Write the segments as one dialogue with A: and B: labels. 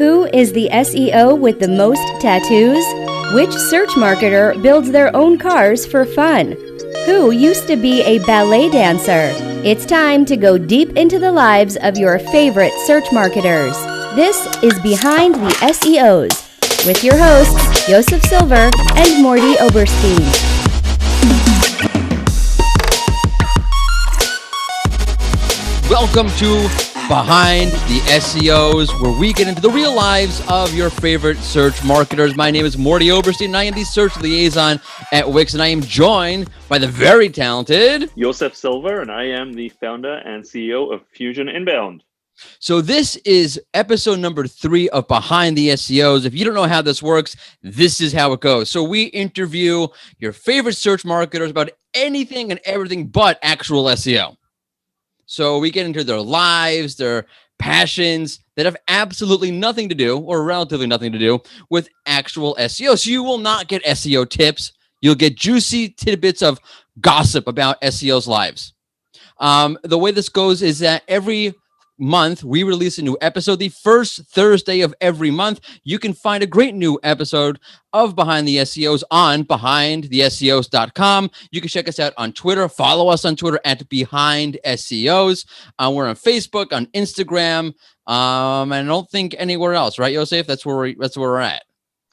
A: Who is the SEO with the most tattoos? Which search marketer builds their own cars for fun? Who used to be a ballet dancer? It's time to go deep into the lives of your favorite search marketers. This is Behind the SEOs with your hosts, Yosef Silver and Mordy Oberstein.
B: Welcome to Behind the SEOs, where we get into the real lives of your favorite search marketers. My name is Mordy Oberstein, and I am the search liaison at Wix, and I am joined by the very talented
C: Yosef Silver, and I am the founder and CEO of Fusion Inbound.
B: So this is episode number 3 of Behind the SEOs. If you don't know how this works, this is how it goes. So we interview your favorite search marketers about anything and everything but actual SEO. So we get into their lives, their passions that have absolutely nothing to do, or relatively nothing to do, with actual SEO. So you will not get SEO tips. You'll get juicy tidbits of gossip about SEOs' lives. The way this goes is that every month we release a new episode. The first Thursday of every month, you can find a great new episode of Behind the SEOs on behindtheseos.com. You can check us out on Twitter. Follow us on Twitter at Behind SEOs. We're on Facebook, on Instagram, and I don't think anywhere else, right, Yosef? That's where we're at.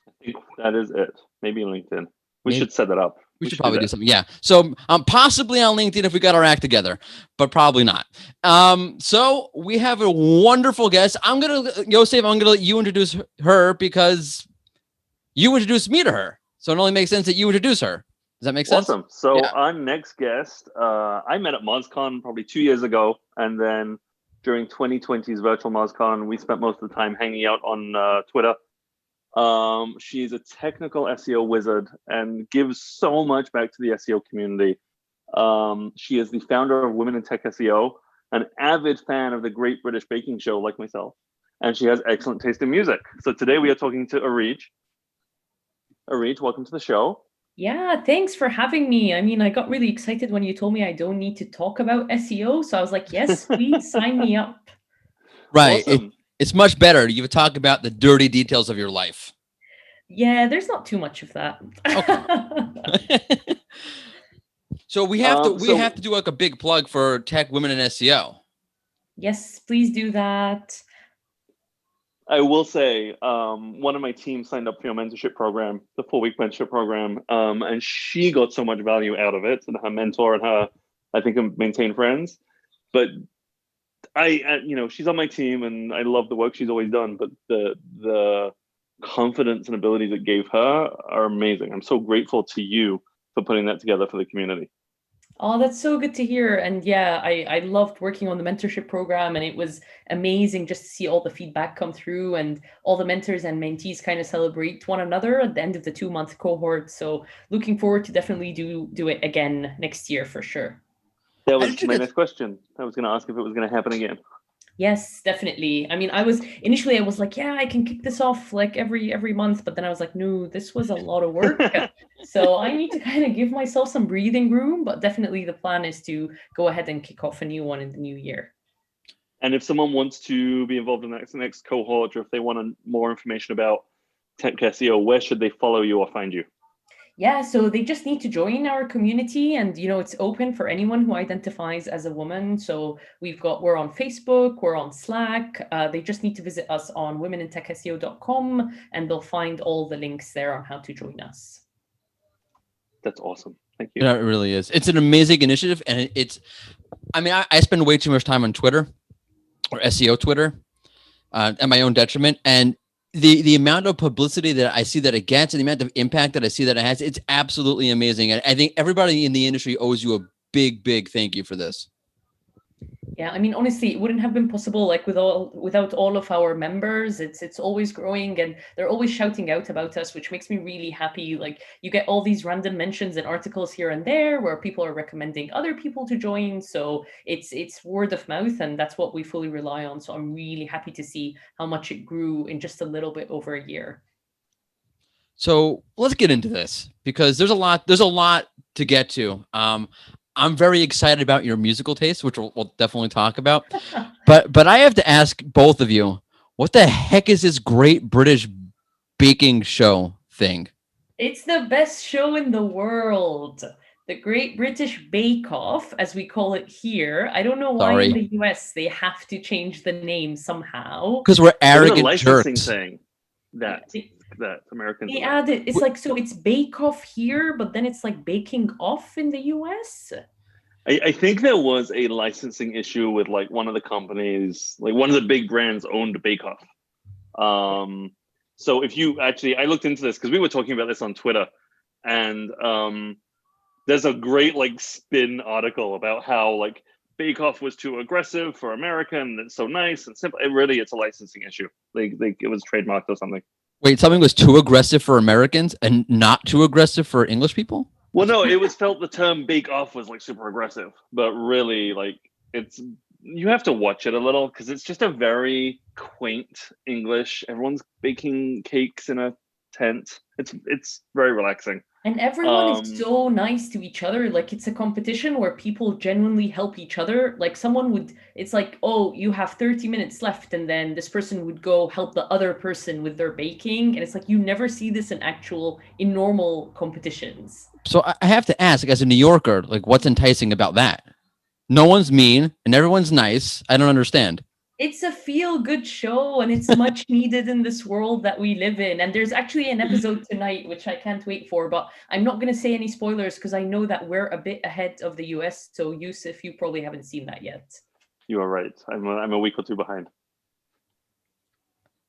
C: I think that is it. Maybe LinkedIn. We should set that up.
B: We should probably do something. Yeah. So possibly on LinkedIn if we got our act together, but probably not. So we have a wonderful guest. Yosef, I'm going to let you introduce her because you introduced me to her. So it only makes sense that you introduce her. Does that make sense?
C: Awesome. So our next guest, I met at MozCon probably 2 years ago. And then during 2020's virtual MozCon, we spent most of the time hanging out on Twitter. She is a technical SEO wizard and gives so much back to the SEO community. She is the founder of Women in Tech SEO, an avid fan of the Great British Baking Show like myself, and she has excellent taste in music. So today we are talking to Areej. Areej, welcome to the show.
D: Yeah, thanks for having me. I mean, I got really excited when you told me I don't need to talk about SEO. So I was like, yes, please sign me up.
B: Right.
C: Awesome.
B: It's much better. You talk about the dirty details of your life.
D: Yeah, there's not too much of that.
B: Okay. So we have to do like a big plug for Tech Women in SEO.
D: Yes, please do that.
C: I will say, one of my team signed up for your mentorship program, the 4-week mentorship program, and she got so much value out of it, and her mentor and her, I think, maintain friends. But she's on my team, and I love the work she's always done. But the confidence and abilities it gave her are amazing. I'm so grateful to you for putting that together for the community.
D: Oh, that's so good to hear. And yeah, I loved working on the mentorship program, and it was amazing just to see all the feedback come through and all the mentors and mentees kind of celebrate one another at the end of the 2-month cohort. So looking forward to definitely do it again next year for sure.
C: That was my next question. I was going to ask if it was going to happen again.
D: Yes, definitely. I mean, I was like, yeah, I can kick this off like every month, but then I was like, no, this was a lot of work. So I need to kind of give myself some breathing room, but definitely the plan is to go ahead and kick off a new one in the new year.
C: And if someone wants to be involved in the next cohort, or if they want more information about Tech SEO, where should they follow you or find you?
D: Yeah, so they just need to join our community, and it's open for anyone who identifies as a woman. So we're on Facebook, we're on Slack. They just need to visit us on womenintechseo.com, and they'll find all the links there on how to join us.
C: That's awesome. Thank you.
B: Yeah, it really is. It's an amazing initiative, and I spend way too much time on Twitter or SEO Twitter at my own detriment, and the amount of publicity that I see that it gets and the amount of impact that I see that it has, it's absolutely amazing. And I think everybody in the industry owes you a big, big thank you for this.
D: Yeah, I mean, honestly, it wouldn't have been possible without all of our members. It's always growing, and they're always shouting out about us, which makes me really happy. Like, you get all these random mentions and articles here and there where people are recommending other people to join. So it's word of mouth, and that's what we fully rely on. So I'm really happy to see how much it grew in just a little bit over a year.
B: So let's get into this because there's a lot to get to. I'm very excited about your musical taste, which we'll definitely talk about. But I have to ask both of you, What the heck is this Great British Baking Show thing?
D: It's the best show in the world. The Great British Bake Off, as we call it here. I don't know why in the US they have to change the name somehow.
B: Because we're
C: There was a
B: arrogant
C: licensing
B: jerks.
C: thing that Americans.
D: They added, it's like, so it's Bake Off here, but then it's like baking off in the US.
C: I think there was a licensing issue with like one of the companies, like one of the big brands owned Bake Off. So if you actually, I looked into this because we were talking about this on Twitter, and there's a great like spin article about how like Bake Off was too aggressive for America and it's so nice and simple. It's a licensing issue. Like it was trademarked or something.
B: Wait, something was too aggressive for Americans and not too aggressive for English people?
C: Well, no, it was felt the term Bake Off was like super aggressive, but really like you have to watch it a little because it's just a very quaint English. Everyone's baking cakes in a tent. It's very relaxing.
D: And everyone is so nice to each other. Like it's a competition where people genuinely help each other. Like it's like, oh, you have 30 minutes left. And then this person would go help the other person with their baking. And it's like, you never see this in normal competitions.
B: So I have to ask, as a New Yorker, like what's enticing about that? No one's mean and everyone's nice. I don't understand.
D: It's a feel-good show, and it's much needed in this world that we live in. And there's actually an episode tonight, which I can't wait for, but I'm not going to say any spoilers because I know that we're a bit ahead of the US. So, Yusuf, you probably haven't seen that yet.
C: You are right. I'm a week or two behind.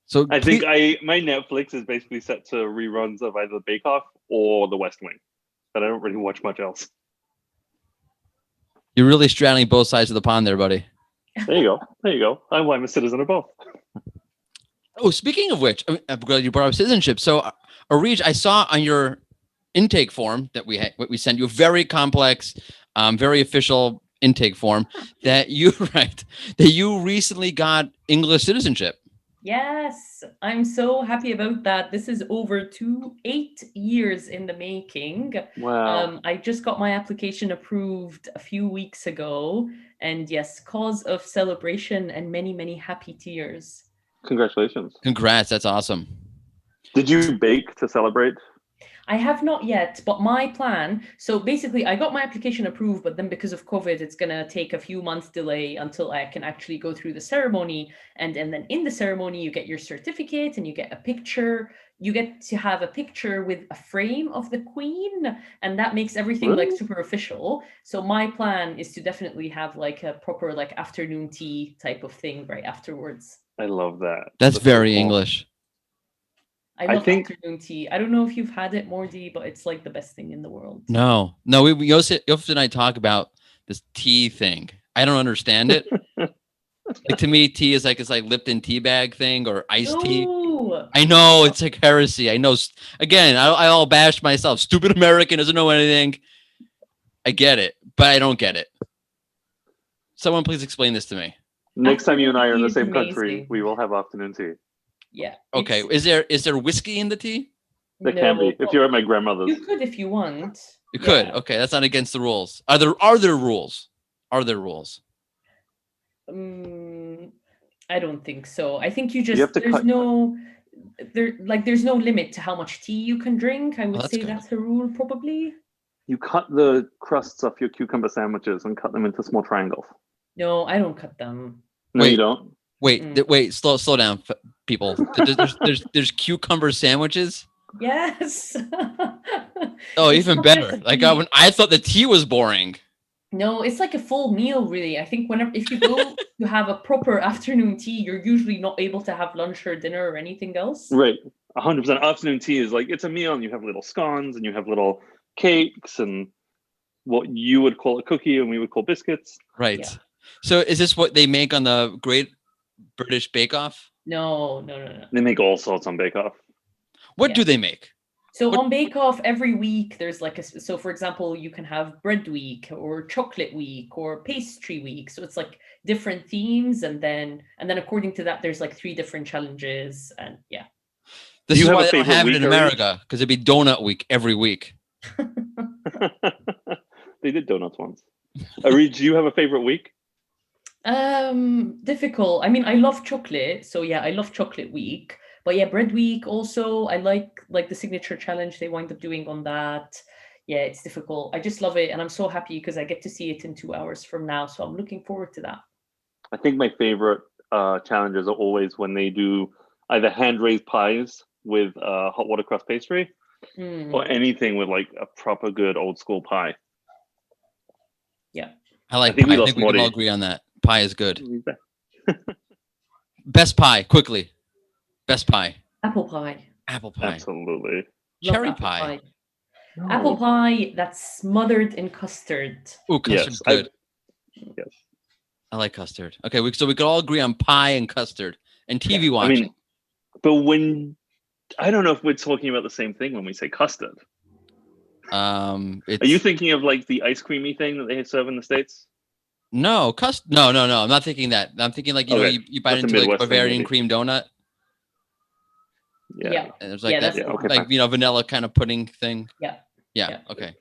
B: So
C: I think my Netflix is basically set to reruns of either Bake Off or The West Wing, but I don't really watch much else.
B: You're really straddling both sides of the pond there, buddy.
C: There you go. I'm a citizen of both.
B: Oh, speaking of which, I'm glad you brought up citizenship. So, Areej, I saw on your intake form that we sent you, a very complex, very official intake form that you recently got English citizenship.
D: Yes, I'm so happy about that. This is over 8 years in the making.
C: Wow.
D: I just got my application approved a few weeks ago. And yes, cause of celebration and many, many happy tears.
C: Congratulations.
B: Congrats. That's awesome.
C: Did you bake to celebrate?
D: I have not yet, but my plan, so basically I got my application approved, but then because of COVID, it's going to take a few months delay until I can actually go through the ceremony. And then in the ceremony, you get your certificate and you get a picture. You get to have a picture with a frame of the Queen, and that makes everything like super official. So my plan is to definitely have like a proper like afternoon tea type of thing right afterwards.
C: I love that.
B: That's very cool. English.
D: I love afternoon tea. I don't know if you've had it, Mordy, but it's like the best thing in the world.
B: No. Yosef and I talk about this tea thing. I don't understand it. Like, to me, tea is like it's like Lipton tea bag thing or iced tea. I know it's like heresy. I know. Again, I all bashed myself. Stupid American doesn't know anything. I get it, but I don't get it. Someone please explain this to me.
C: Next time you and I are in the same country, we will have afternoon tea.
D: Yeah.
B: Okay. Is there whiskey in the tea?
C: There can be. If you're at my grandmother's.
D: You could if you want.
B: You could. Okay, that's not against the rules. Are there rules? Are there rules?
D: I don't think so. I think there's no limit to how much tea you can drink. I would say that's a rule probably.
C: You cut the crusts off your cucumber sandwiches and cut them into small triangles.
D: No, I don't cut them.
C: No, you don't.
B: Wait, slow down, people. There's cucumber sandwiches.
D: Yes.
B: Oh, even better. Like I thought the tea was boring.
D: No, it's like a full meal, really. I think if you go to have a proper afternoon tea, you're usually not able to have lunch or dinner or anything else.
C: Right. 100%. Afternoon tea is like, it's a meal and you have little scones and you have little cakes and what you would call a cookie and we would call biscuits.
B: Right.
D: Yeah.
B: So is this what they make on the Great British Bake Off?
D: No.
C: They make all sorts on Bake Off.
B: What do they make?
D: So on Bake Off, every week there's like so for example, you can have bread week or chocolate week or pastry week. So it's like different themes, and then according to that, there's like 3 different challenges, and yeah.
B: This is why they don't have it in America, because it'd be donut week every week.
C: They did donuts once. Areej, do you have a favorite week?
D: Difficult. I mean, I love chocolate, so yeah, I love chocolate week. But yeah, bread week also. I like the signature challenge they wind up doing on that. Yeah, it's difficult. I just love it, and I'm so happy because I get to see it in 2 hours from now. So I'm looking forward to that.
C: I think my favorite challenges are always when they do either hand raised pies with hot water crust pastry, or
D: Mm,
C: anything with like a proper good old school pie.
D: yeah.
B: I
C: I
B: like
C: think
B: pie.
C: we
B: I
C: lost
B: think we can all
C: Mordy.
B: agree on that. Pie is good. Best pie, quickly. Best pie.
D: Apple pie.
B: Apple pie.
C: Absolutely.
D: Love
B: Cherry
D: apple
B: pie.
D: pie. Apple
C: No.
D: pie that's smothered in custard.
B: Ooh, custard's
C: Yes.
B: good.
C: Yes.
B: I like custard. Okay, so we could all agree on pie and custard and TV
D: Yeah.
C: I
B: watching.
C: mean, but when I don't know if we're talking about the same thing when we say custard. Are you
B: It's
C: thinking of like the ice creamy thing that they serve in the States?
B: no custard. No. I'm not thinking that. I'm thinking like
C: Okay.
B: you bite
C: That's a
B: into like
C: Midwest thing,
B: Bavarian
C: maybe.
B: cream donut,
C: Yeah.
B: and there's like
D: Yeah,
B: that,
D: that's the one.
C: Okay,
B: like
C: fine.
B: vanilla kind of pudding thing.
D: Yeah.
B: Yeah.
D: Yeah.
B: Okay.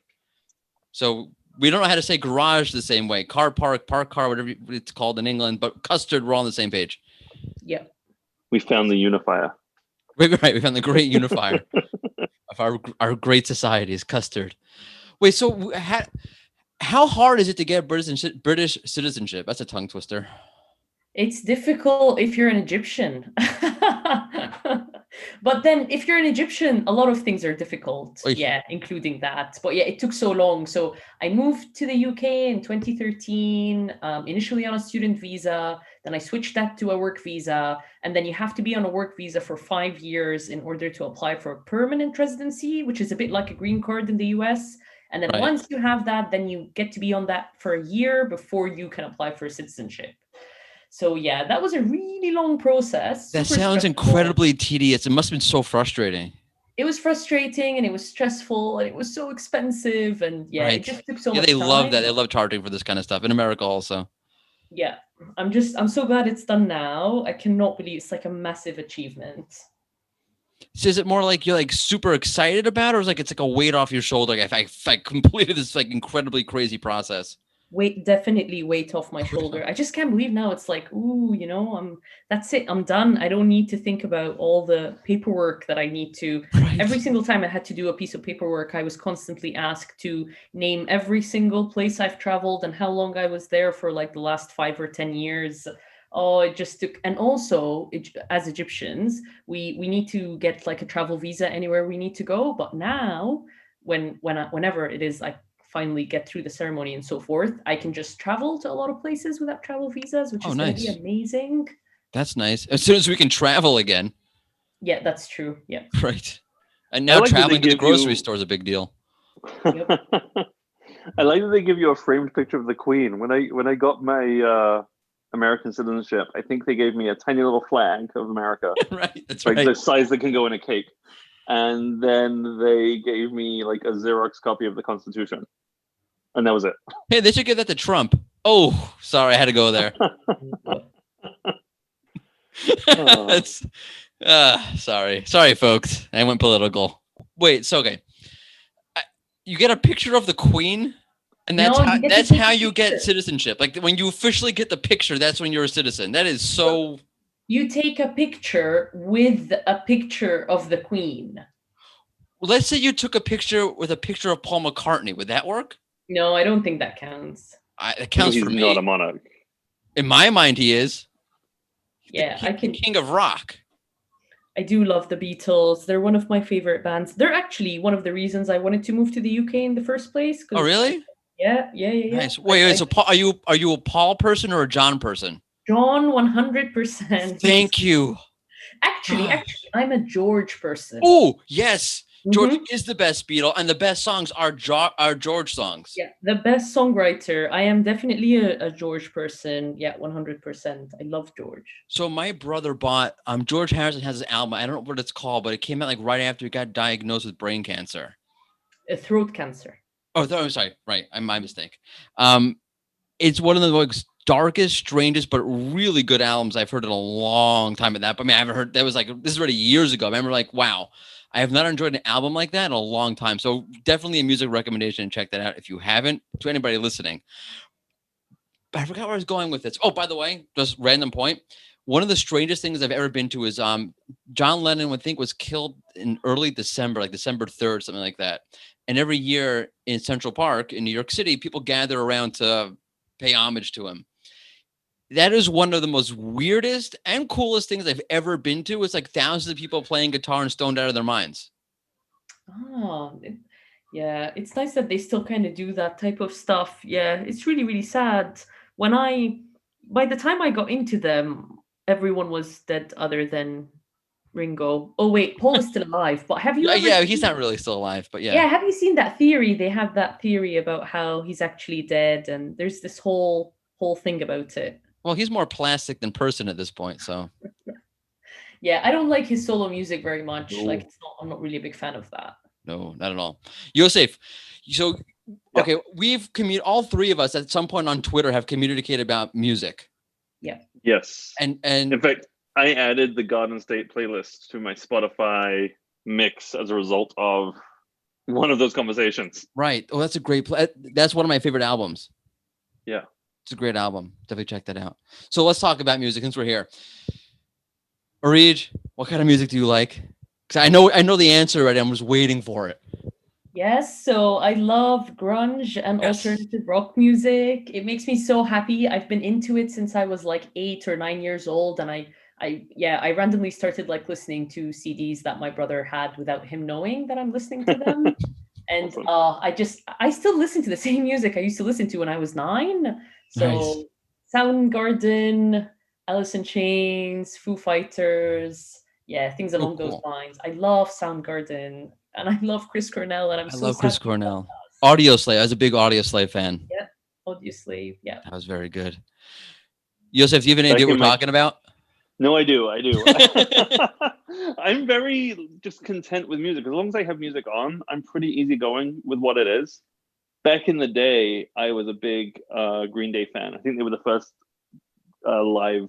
B: So we don't know how to say garage the same way. Car park, park car, whatever it's called in England, but custard, we're all on the same page.
D: Yeah.
C: We found the unifier.
B: Right. We found the great unifier of our great society is custard. Wait, so how hard is it to get British citizenship? That's a tongue twister.
D: It's difficult if you're an Egyptian. But then if you're an Egyptian, a lot of things are difficult.
B: Oy.
D: Yeah, including that. But yeah, it took so long. So I moved to the UK in 2013, initially on a student visa. Then I switched that to a work visa. And then you have to be on a work visa for 5 years in order to apply for a permanent residency, which is a bit like a green card in the US. And then
B: Right.
D: once you have that, then you get to be on that for a year before you can apply for citizenship. So yeah, that was a really long process.
B: That
D: super
B: sounds
D: stressful.
B: incredibly tedious. It must have been so frustrating.
D: It was frustrating and it was stressful and it was so expensive and yeah,
B: Right.
D: it just took so
B: Yeah,
D: much
B: they
D: time.
B: love that. They love charging for this kind of stuff in America also.
D: Yeah, I'm so glad it's done now. I cannot believe it's like a massive achievement.
B: So is it more like you're like super excited about it, or is like it's like a weight off your shoulder? Like if I completed this like incredibly crazy process.
D: Definitely weight off my shoulder. I just can't believe now it's like, ooh, that's it. I'm done. I don't need to think about all the paperwork that I need to.
B: Right.
D: Every single time I had to do a piece of paperwork, I was constantly asked to name every single place I've traveled and how long I was there for like the last 5 or 10 years. Oh, it just took, and also as Egyptians, we need to get like a travel visa anywhere we need to go. But now, whenever it is, I finally get through the ceremony and so forth, I can just travel to a lot of places without travel visas, which is going to be amazing.
B: That's nice. As soon as we can travel again.
D: Yeah, that's true. Yeah.
B: Right. And now
C: like
B: traveling to the
C: give
B: grocery
C: you-
B: store is a big deal.
D: Yep.
C: I like that they give you a framed picture of the Queen. When I got my American citizenship, I think they gave me a tiny little flag of America,
B: Right. That's
C: like
B: right.
C: the size that can go in a cake. And then they gave me like a Xerox copy of the Constitution. And that was it.
B: Hey, they should give that to Trump. Oh, sorry, I had to go there. That's sorry, folks. I went political. Wait, so okay. You get a picture of the Queen, and that's
D: No,
B: how
D: you get to
B: that's
D: take
B: how
D: a
B: you get
D: picture.
B: citizenship. Like when you officially get the picture, that's when you're a citizen. That is so.
D: You take a picture with a picture of the Queen.
B: Well, let's say you took a picture with a picture of Paul McCartney. Would that work?
D: No, I don't think that counts.
B: It counts
C: He's
B: for me.
C: not a monarch.
B: In my mind, he is.
D: Yeah,
B: The king of rock.
D: I do love the Beatles. They're one of my favorite bands. They're actually one of the reasons I wanted to move to the UK in the first place.
B: Oh, really?
D: Yeah.
B: Nice. Wait. So, Paul, are you a Paul person or a John person?
D: John, 100%.
B: Thank you.
D: Actually, I'm a George person.
B: Oh, yes. George
D: Mhm.
B: is the best Beatle, and the best songs are George songs.
D: Yeah, the best songwriter. I am definitely a George person. Yeah, 100%. I love George.
B: So my brother bought George Harrison has an album. I don't know what it's called, but it came out like right after he got diagnosed with brain cancer.
D: Throat cancer.
B: Oh, I'm sorry. Right, my mistake. It's one of the most darkest, strangest, but really good albums I've heard in a long time. At that, but I mean, I haven't heard. That was like this is already years ago. I remember like, wow. I have not enjoyed an album like that in a long time. So definitely a music recommendation. Check that out if you haven't. To anybody listening, I forgot where I was going with this. Oh, by the way, just random point. One of the strangest things I've ever been to is John Lennon, I think, was killed in early December, like December 3rd, something like that. And every year in Central Park in New York City, people gather around to pay homage to him. That is one of the most weirdest and coolest things I've ever been to. It's like thousands of people playing guitar and stoned out of their minds.
D: Oh, yeah, it's nice that they still kind of do that type of stuff. Yeah, it's really, really sad. By the time I got into them, everyone was dead other than Ringo. Oh wait, Paul is still alive. But have you ever
B: Yeah, he's
D: seen,
B: not really still alive, but
D: yeah, have you seen that theory? They have that theory about how he's actually dead, and there's this whole thing about it.
B: Well, he's more plastic than person at this point, so.
D: Yeah, I don't like his solo music very much.
B: No.
D: Like, I'm not really a big fan of that.
B: No, not at all. Yosef, so, okay, we've all three of us at some point on Twitter have communicated about music.
D: Yeah.
C: Yes.
B: And
C: in fact, I added the Garden State playlist to my Spotify mix as a result of one of those conversations.
B: Right. Oh, that's a great that's one of my favorite albums.
C: Yeah.
B: It's a great album. Definitely check that out. So let's talk about music since we're here. Areej, what kind of music do you like? Because I know the answer already. I'm just waiting for it.
D: Yes, so I love grunge and alternative rock music. It makes me so happy. I've been into it since I was like 8 or 9 years old, and I randomly started like listening to CDs that my brother had without him knowing that I'm listening to them. And I still listen to the same music I used to listen to when I was 9. So
B: Nice.
D: Soundgarden, Alice in Chains, Foo Fighters, things along those lines. I love Soundgarden, and I love Chris Cornell, and I love
B: Chris Cornell. Audioslave. I was a big Audioslave fan.
D: Yeah, Audioslave. Yeah,
B: that was very good. Yosef, do you have any idea what we're talking about?
C: No, I do. I'm very just content with music. As long as I have music on, I'm pretty easygoing with what it is. Back in the day, I was a big Green Day fan. I think they were the first live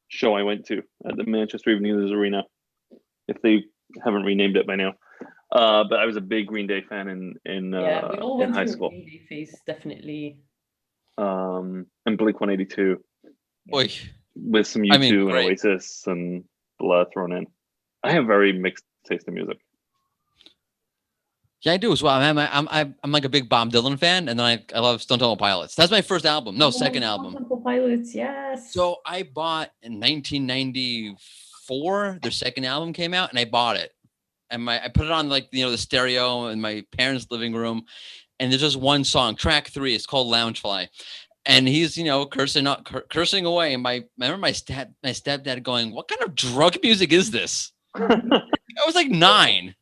C: show I went to at the Manchester Evening News Arena, if they haven't renamed it by now. But I was a big Green Day fan in
D: we all went
C: high
D: through
C: school.
D: a Green Day phase, definitely.
C: And Blink-182.
B: Oy.
C: With some U2 and Oasis and Blur thrown in. I have very mixed taste in music.
B: Yeah, I do as well. I'm like a big Bob Dylan fan, and then I love Stone Temple Pilots. That's my first album. No, second album.
D: Stone Temple Pilots, yes.
B: So I bought in 1994. Their second album came out, and I bought it, and I put it on like the stereo in my parents' living room, and there's just one song, track 3. It's called Loungefly. And he's, cursing away. And I remember my stepdad going, "What kind of drug music is this?" I was like 9.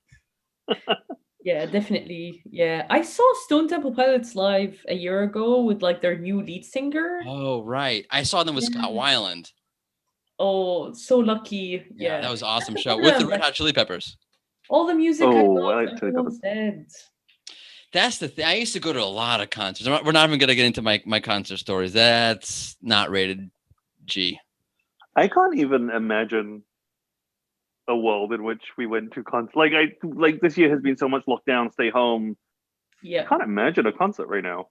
D: Yeah, definitely. Yeah, I saw Stone Temple Pilots live a year ago with like their new lead singer.
B: Oh, right. I saw them with Scott Weiland.
D: Oh, so lucky. Yeah,
B: that was an awesome show with the Red Hot Chili Peppers.
D: All the music I love,
C: everyone's
D: dead.
B: That's the thing. I used to go to a lot of concerts. We're not even going to get into my concert stories. That's not rated G.
C: I can't even imagine a world in which we went to concerts. Like this year has been so much lockdown, stay home.
D: Yeah.
C: I can't imagine a concert right now.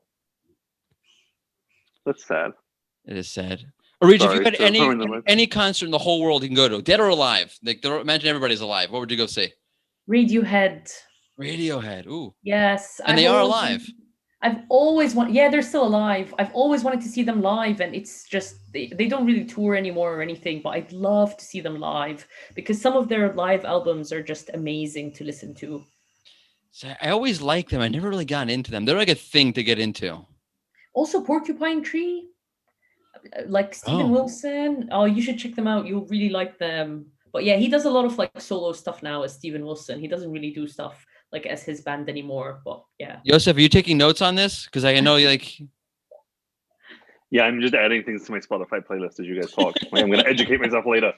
C: That's sad.
B: It is sad. Areej, if you had any concert in the whole world you can go to, dead or alive, imagine everybody's alive, what would you go see?
D: Radiohead.
B: Ooh.
D: Yes.
B: And they are alive.
D: I've always wanted, they're still alive. I've always wanted to see them live, and it's just, they don't really tour anymore or anything, but I'd love to see them live because some of their live albums are just amazing to listen to.
B: So I always liked them. I never really got into them. They're like a thing to get into.
D: Also Porcupine Tree, like Steven Wilson. Oh, you should check them out. You'll really like them. But yeah, he does a lot of like solo stuff now as Steven Wilson. He doesn't really do stuff like as his band anymore, but yeah.
B: Yosef, are you taking notes on this? Because I know you like.
C: Yeah, I'm just adding things to my Spotify playlist as you guys talk. I'm going to educate myself later.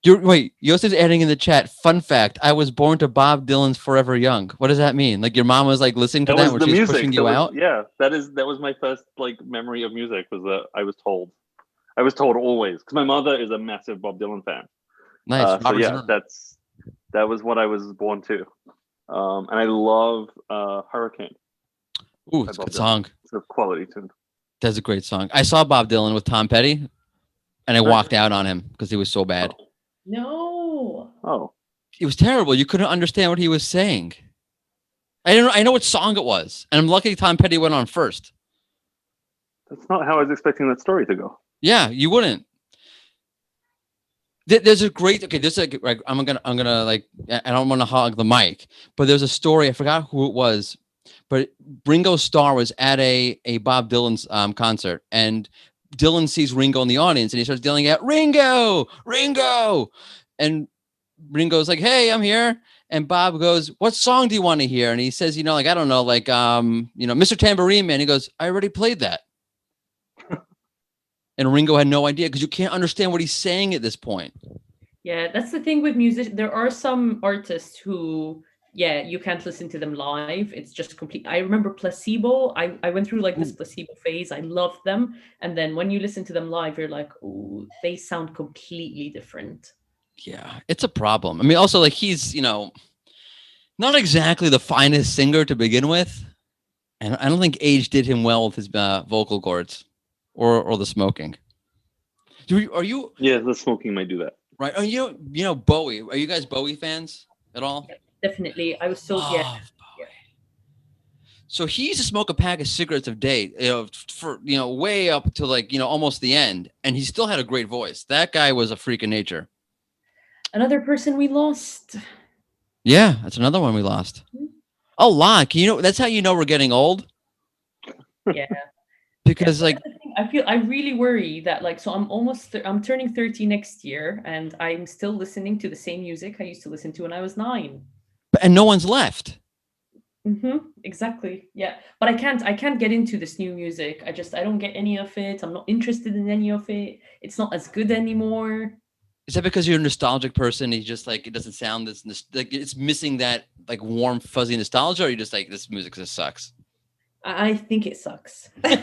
B: Yosef's adding in the chat. Fun fact: I was born to Bob Dylan's "Forever Young." What does that mean? Like your mom was like listening to that when she was pushing you out?
C: Yeah, that was my first like memory of music. Was that I was told always because my mother is a massive Bob Dylan fan.
B: Nice.
C: So yeah, that was what I was born to, and I love Hurricane.
B: Ooh, it's a good song.
C: It's a quality tune.
B: That's a great song. I saw Bob Dylan with Tom Petty, and I walked out on him because he was so bad.
D: No.
C: Oh,
B: It was terrible. You couldn't understand what he was saying. I know what song it was, and I'm lucky Tom Petty went on first.
C: that's not how I was expecting that story to go.
B: Yeah, you wouldn't. There's a great This is like I'm gonna like I don't want to hog the mic, but there's a story. I forgot who it was, but Ringo Starr was at a Bob Dylan's concert, and Dylan sees Ringo in the audience, and he starts yelling out, "Ringo, Ringo!" And Ringo's like, "Hey, I'm here." And Bob goes, "What song do you want to hear?" And he says, like, I don't know, like, Mr. Tambourine Man. He goes, "I already played that." And Ringo had no idea because you can't understand what he's saying at this point.
D: Yeah, that's the thing with music. There are some artists who, you can't listen to them live. It's just complete. I remember Placebo. I went through like this Placebo phase. I loved them. And then when you listen to them live, you're like, oh, they sound completely different.
B: Yeah, it's a problem. I mean, also, like, he's, not exactly the finest singer to begin with. And I don't think age did him well with his vocal cords or the smoking. Are you?
C: Yeah, the smoking might do that.
B: Right. Oh, Bowie. Are you guys Bowie fans at all?
D: Yeah, definitely. I was so,
B: Bowie. So he used to smoke a pack of cigarettes a day, for, way up to like, almost the end. And he still had a great voice. That guy was a freak of nature.
D: Another person we lost.
B: Yeah, that's another one we lost. A lot. That's how we're getting old.
D: Yeah.
B: Because like
D: I really worry that like, so I'm turning 30 next year, and I'm still listening to the same music I used to listen to when I was 9.
B: And no one's left.
D: Exactly. Yeah. But I can't get into this new music. I don't get any of it. I'm not interested in any of it. It's not as good anymore.
B: Is that because you're a nostalgic person? You just like, it doesn't sound this like it's missing that like warm, fuzzy nostalgia, or you just like, this music just sucks?
D: I think it sucks.
C: I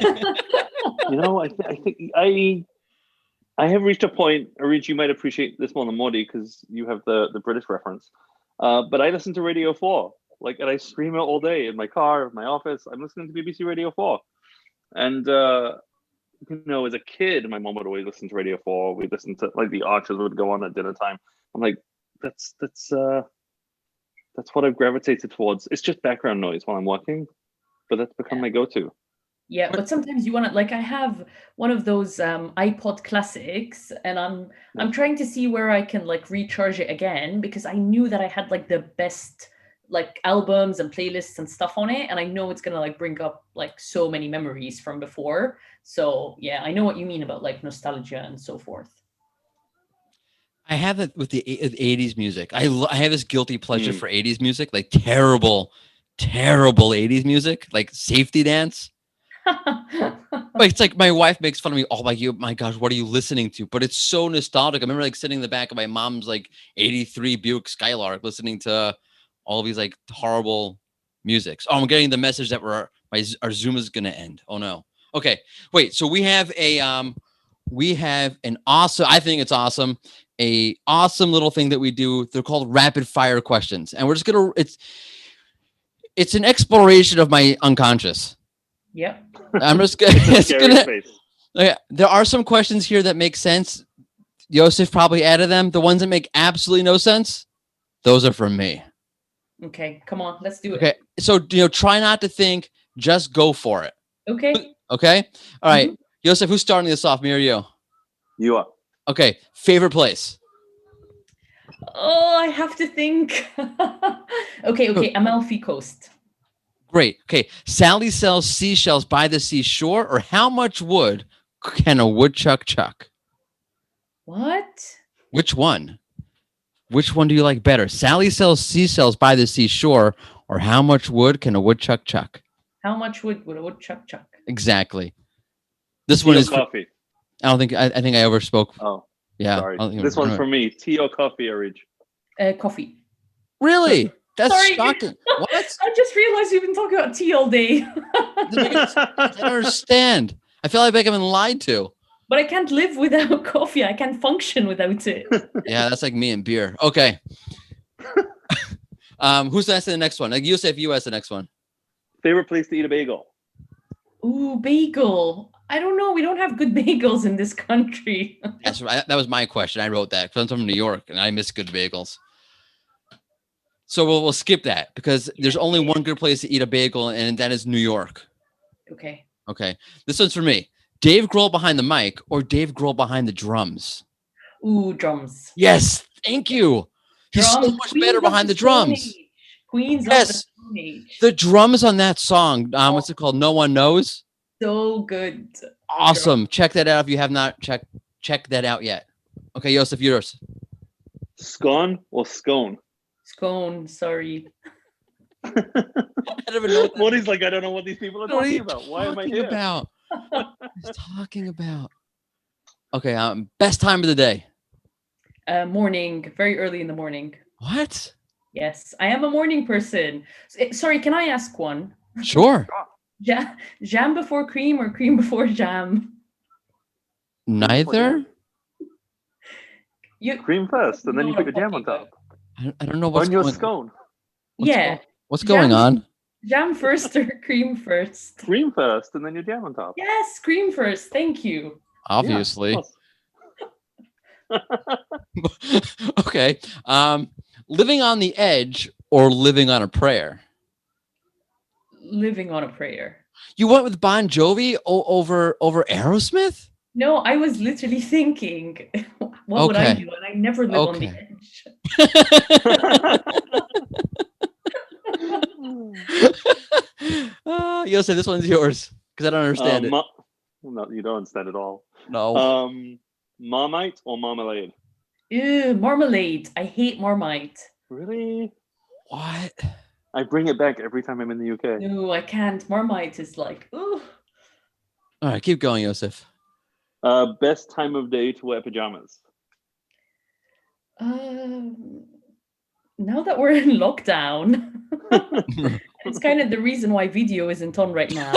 C: think I have reached a point, Areej, you might appreciate this more than Mordy because you have the British reference. But I listen to Radio 4, and I stream it all day in my car, my office. I'm listening to BBC Radio 4. And, as a kid, my mom would always listen to Radio 4. We'd listen to, like, The Archers would go on at dinner time. I'm like, that's what I've gravitated towards. It's just background noise while I'm working, but that's become my go-to.
D: Yeah, but sometimes you want to, like, I have one of those iPod classics, and I'm trying to see where I can like recharge it again, because I knew that I had like the best like albums and playlists and stuff on it, and I know it's gonna like bring up like so many memories from before. So yeah, I know what you mean about like nostalgia and so forth.
B: I have it with the 80s music. I have this guilty pleasure for 80s music, like terrible 80s music, like Safety Dance. Like, it's like my wife makes fun of me. Oh my gosh, what are you listening to? But it's so nostalgic. I remember like sitting in the back of my mom's like 83 Buick Skylark listening to all of these like horrible musics. Oh, I'm getting the message that our Zoom is gonna end. Oh no. Okay, wait. So we have an awesome, I think it's awesome, a awesome little thing that we do. They're called rapid fire questions, and we're just gonna it's an exploration of my unconscious.
D: Yep.
B: I'm just gonna okay, there are some questions here that make sense. Yosef probably added them. The ones that make absolutely no sense, those are from me.
D: Okay, come on, let's do it.
B: Okay, so try not to think, just go for it.
D: Okay.
B: Okay. All right. Yosef, who's starting this off, me or you?
C: You are.
B: Okay. Favorite place?
D: Oh, I have to think. Okay, Amalfi Coast.
B: Great. Okay. Sally sells seashells by the seashore, or how much wood can a woodchuck chuck?
D: What?
B: Which one? Which one do you like better? Sally sells seashells by the seashore, or how much wood can a woodchuck chuck?
D: How much wood would a woodchuck chuck?
B: Exactly. This one is
C: coffee.
B: I don't think I think I overspoke.
C: Oh,
B: yeah.
C: Sorry. This one's for me. Tea or coffee, Areej?
D: Coffee.
B: Really? That's
D: Sorry.
B: shocking. What?
D: I just realized we've been talking about tea all day.
B: I don't understand. I feel like I've been lied to.
D: But I can't live without coffee. I can't function without it.
B: Yeah, that's like me and beer. Okay. Who's asking the next one? Like Yosef, you ask the next one.
C: Favorite place to eat a bagel?
D: Ooh, bagel. I don't know. We don't have good bagels in this country.
B: That's right. That was my question. I wrote that because I'm from New York and I miss good bagels. So we'll skip that because there's only one good place to eat a bagel, and that is New York.
D: Okay.
B: Okay. This one's for me. Dave Grohl behind the mic or Dave Grohl behind the drums?
D: Ooh, drums.
B: Yes. Thank you. He's so
D: Drums.
B: much
D: Queens
B: better
D: of
B: behind the
D: Stone
B: drums.
D: Age. Queens of the
B: Yes.
D: Stone Age.
B: The drums on that song. What's it called? No One Knows.
D: So good.
B: Awesome. Check that out if you have not check that out yet. Okay, Yosef, yours.
C: Scone or scone?
D: Scone. Sorry.
B: I don't even know.
C: Morty's like, I don't know what these people are talking about. Why am I here?
B: He's talking about. Okay, best time of the day.
D: Morning. Very early in the morning.
B: What?
D: Yes, I am a morning person. Sorry, can I ask one?
B: Sure.
D: Jam before cream or cream before jam?
B: Neither.
C: Cream first, and then you put your jam on top.
B: I don't know what's
C: on your
B: going
C: scone.
B: What's going on?
D: Jam first or cream first?
C: Cream first, and then your jam on top.
D: Yes, cream first. Thank you.
B: Obviously.
C: Yeah,
B: Okay. Living on the edge or living on a prayer?
D: Living on a prayer.
B: You went with Bon Jovi over Aerosmith?
D: No, I was literally thinking, what would I do? And I never live on the edge.
B: Yosef, this one's yours because I don't understand it.
C: No, you don't understand at all.
B: No.
C: Marmite or marmalade?
D: Ew, marmalade. I hate Marmite.
C: Really?
B: What?
C: I bring it back every time I'm in the UK.
D: No, I can't. Marmite is like, ooh.
B: All right, keep going, Yosef.
C: Best time of day to wear pajamas?
D: Now that we're in lockdown, it's kind of the reason why video isn't on right now.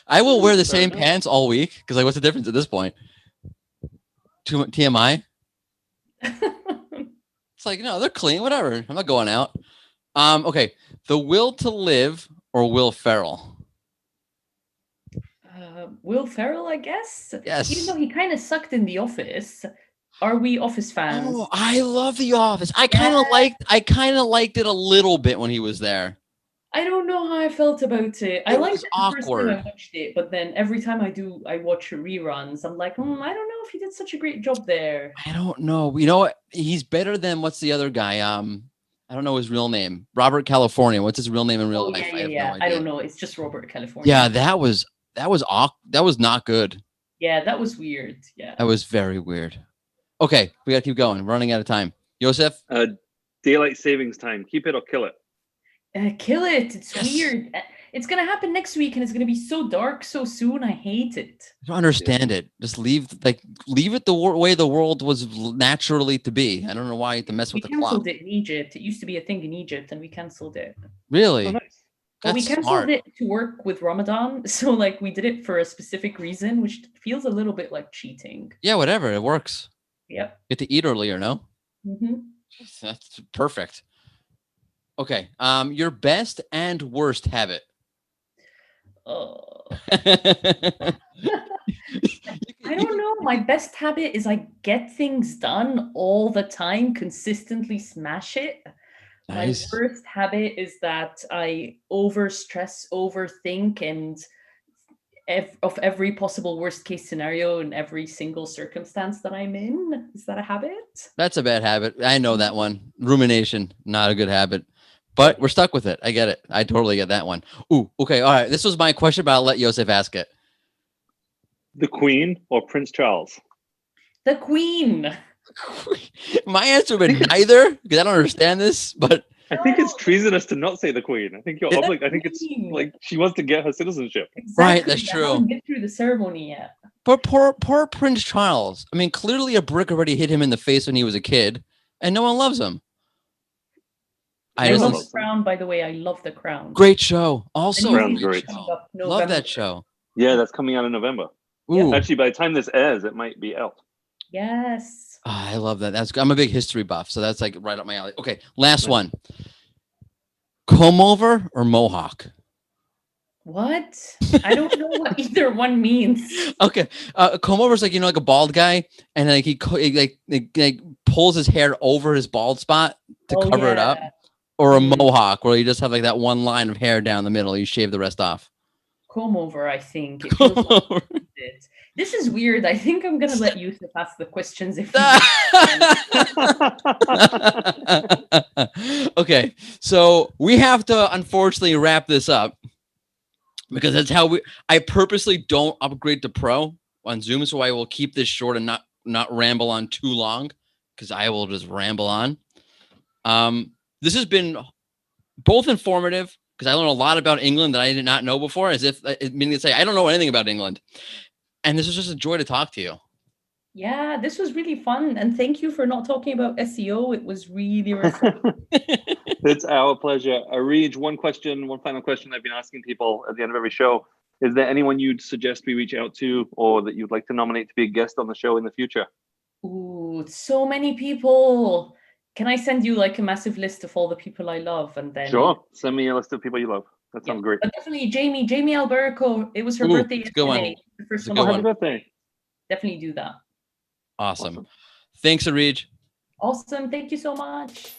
B: I will wear the same pants all week because, like, what's the difference at this point? TMI? It's like, no, they're clean, whatever. I'm not going out. Okay. The Will to Live or Will Ferrell?
D: Will Ferrell, I guess.
B: Yes.
D: Even though he kind of sucked in The Office. Are we Office fans?
B: Oh, I love The Office. I kind of liked it a little bit when he was there.
D: I don't know how I felt about it. I liked it the first
B: awkward.
D: time I watched it, but then every time I watch reruns, I'm like, I don't know if he did such a great job there.
B: I don't know. You know what? He's better than what's the other guy? I don't know his real name. Robert California. What's his real name in real life?
D: Yeah. I don't know. It's just Robert California.
B: Yeah, that was not good.
D: Yeah, that was weird. Yeah.
B: That was very weird. Okay, we gotta keep going. We're running out of time. Yosef?
C: Daylight savings time. Keep it or kill it.
D: Kill it. It's weird. It's gonna happen next week, and it's gonna be so dark so soon. I hate it.
B: I don't understand it. Just leave it the way the world was naturally to be. I don't know why you have to mess with the clock.
D: We canceled it in Egypt. It used to be a thing in Egypt, and we canceled it.
B: Really?
C: Oh, nice.
D: But we canceled it to work with Ramadan, so like we did it for a specific reason, which feels a little bit like cheating.
B: Yeah, whatever. It works.
D: Yep.
B: Get to eat earlier, no?
D: Mm-hmm.
B: That's perfect. Okay. Your best and worst habit.
D: I don't know. My best habit is I get things done all the time, consistently smash it.
B: Nice.
D: My worst habit is that I overstress, overthink, and of every possible worst case scenario in every single circumstance that I'm in. Is that a habit?
B: That's a bad habit. I know that one. Rumination, not a good habit. But we're stuck with it. I get it. I totally get that one. Ooh, okay. All right. This was my question, but I'll let Yosef ask it.
C: The Queen or Prince Charles?
D: The Queen.
B: My answer would be neither, because I don't understand this, but
C: I think it's treasonous to not say the Queen. I think you're I think it's like she wants to get her citizenship.
D: Exactly.
B: Right, that's true.
D: I haven't been through the ceremony yet.
B: But poor Prince Charles. I mean, clearly a brick already hit him in the face when he was a kid, and no one loves him.
D: I love The Crown, by the way. I love The Crown.
B: Great show. Also,
C: great.
B: Love that show.
C: Yeah, that's coming out in November.
B: Ooh.
C: Actually, by the time this airs, it might be out.
D: Yes.
B: Oh, I love that. I'm a big history buff, so that's like right up my alley. Okay, last one. Comb over or mohawk?
D: What? I don't know what either one means.
B: Okay, comb over is like, like a bald guy, and like he pulls his hair over his bald spot to
D: Oh,
B: cover it
D: yeah.
B: up, or a
D: Mm.
B: mohawk where you just have like that one line of hair down the middle. You shave the rest off.
D: Comb over, I think. It feels like it. This is weird. I think I'm gonna let Yusuf ask the questions if
B: Okay, so we have to unfortunately wrap this up because that's how I purposely don't upgrade to pro on Zoom, so I will keep this short and not ramble on too long because I will just ramble on. This has been both informative because I learned a lot about England that I did not know before, as if meaning to say I don't know anything about England, and this was just a joy to talk to you.
D: Yeah, this was really fun. And thank you for not talking about SEO. It was really refreshing.
C: It's our pleasure. Areej, one final question I've been asking people at the end of every show. Is there anyone you'd suggest we reach out to or that you'd like to nominate to be a guest on the show in the future?
D: Ooh, so many people. Can I send you like a massive list of all the people I love? And then
C: Sure. Send me a list of people you love. That sounds great.
D: But definitely Jamie Alberico. It was her birthday
B: It's a good one.
D: yesterday. The first
B: It's a
D: one.
B: good
C: Happy birthday.
D: Definitely do that.
B: Awesome. Thanks, Areej.
D: Awesome. Thank you so much.